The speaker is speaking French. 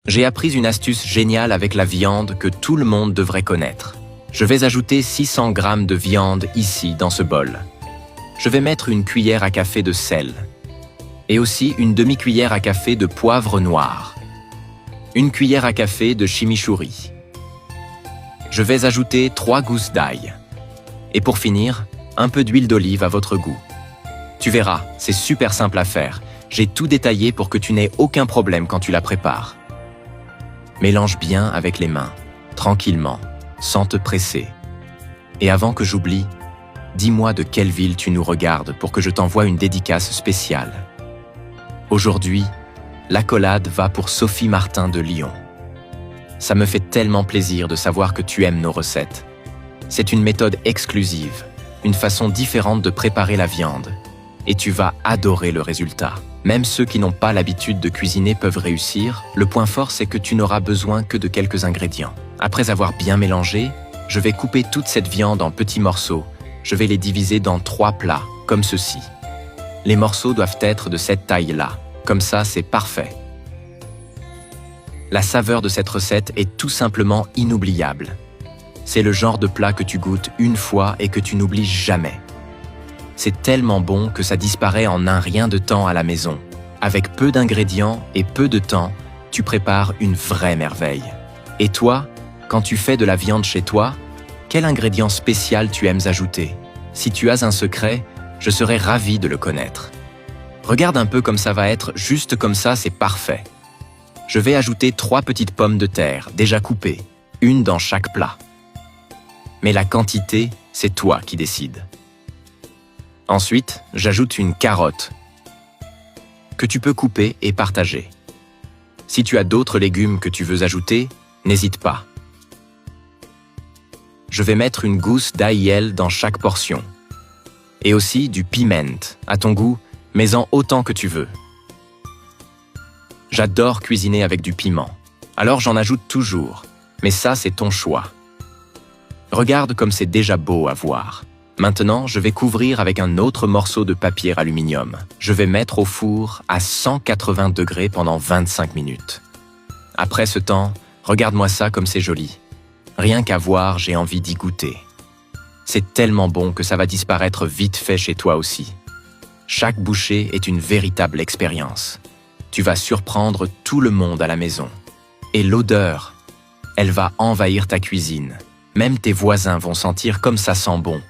J'ai appris une astuce géniale avec la viande que tout le monde devrait connaître. Je vais ajouter 600 g de viande ici, dans ce bol. Je vais mettre une cuillère à café de sel et aussi une demi-cuillère à café de poivre noir, une cuillère à café de chimichurri. Je vais ajouter 3 gousses d'ail. Et pour finir, un peu d'huile d'olive à votre goût. Tu verras, c'est super simple à faire. J'ai tout détaillé pour que tu n'aies aucun problème quand tu la prépares. Mélange bien avec les mains, tranquillement, sans te presser. Et avant que j'oublie, dis-moi de quelle ville tu nous regardes pour que je t'envoie une dédicace spéciale. Aujourd'hui, l'accolade va pour Sophie Martin de Lyon. Ça me fait tellement plaisir de savoir que tu aimes nos recettes. C'est une méthode exclusive, une façon différente de préparer la viande. Et tu vas adorer le résultat. Même ceux qui n'ont pas l'habitude de cuisiner peuvent réussir. Le point fort, c'est que tu n'auras besoin que de quelques ingrédients. Après avoir bien mélangé, je vais couper toute cette viande en petits morceaux. Je vais les diviser dans 3 plats, comme ceci. Les morceaux doivent être de cette taille-là. Comme ça, c'est parfait. La saveur de cette recette est tout simplement inoubliable. C'est le genre de plat que tu goûtes une fois et que tu n'oublies jamais. C'est tellement bon que ça disparaît en un rien de temps à la maison. Avec peu d'ingrédients et peu de temps, tu prépares une vraie merveille. Et toi, quand tu fais de la viande chez toi, quel ingrédient spécial tu aimes ajouter? Si tu as un secret, je serais ravi de le connaître. Regarde un peu comme ça va être, juste comme ça, c'est parfait. Je vais ajouter 3 petites pommes de terre, déjà coupées, une dans chaque plat. Mais la quantité, c'est toi qui décides. Ensuite, j'ajoute une carotte que tu peux couper et partager. Si tu as d'autres légumes que tu veux ajouter, n'hésite pas. Je vais mettre une gousse d'ail dans chaque portion. Et aussi du piment, à ton goût, mets-en autant que tu veux. J'adore cuisiner avec du piment, alors j'en ajoute toujours, mais ça c'est ton choix. Regarde comme c'est déjà beau à voir. Maintenant, je vais couvrir avec un autre morceau de papier aluminium. Je vais mettre au four à 180 degrés pendant 25 minutes. Après ce temps, regarde-moi ça comme c'est joli. Rien qu'à voir, j'ai envie d'y goûter. C'est tellement bon que ça va disparaître vite fait chez toi aussi. Chaque bouchée est une véritable expérience. Tu vas surprendre tout le monde à la maison. Et l'odeur, elle va envahir ta cuisine. Même tes voisins vont sentir comme ça sent bon.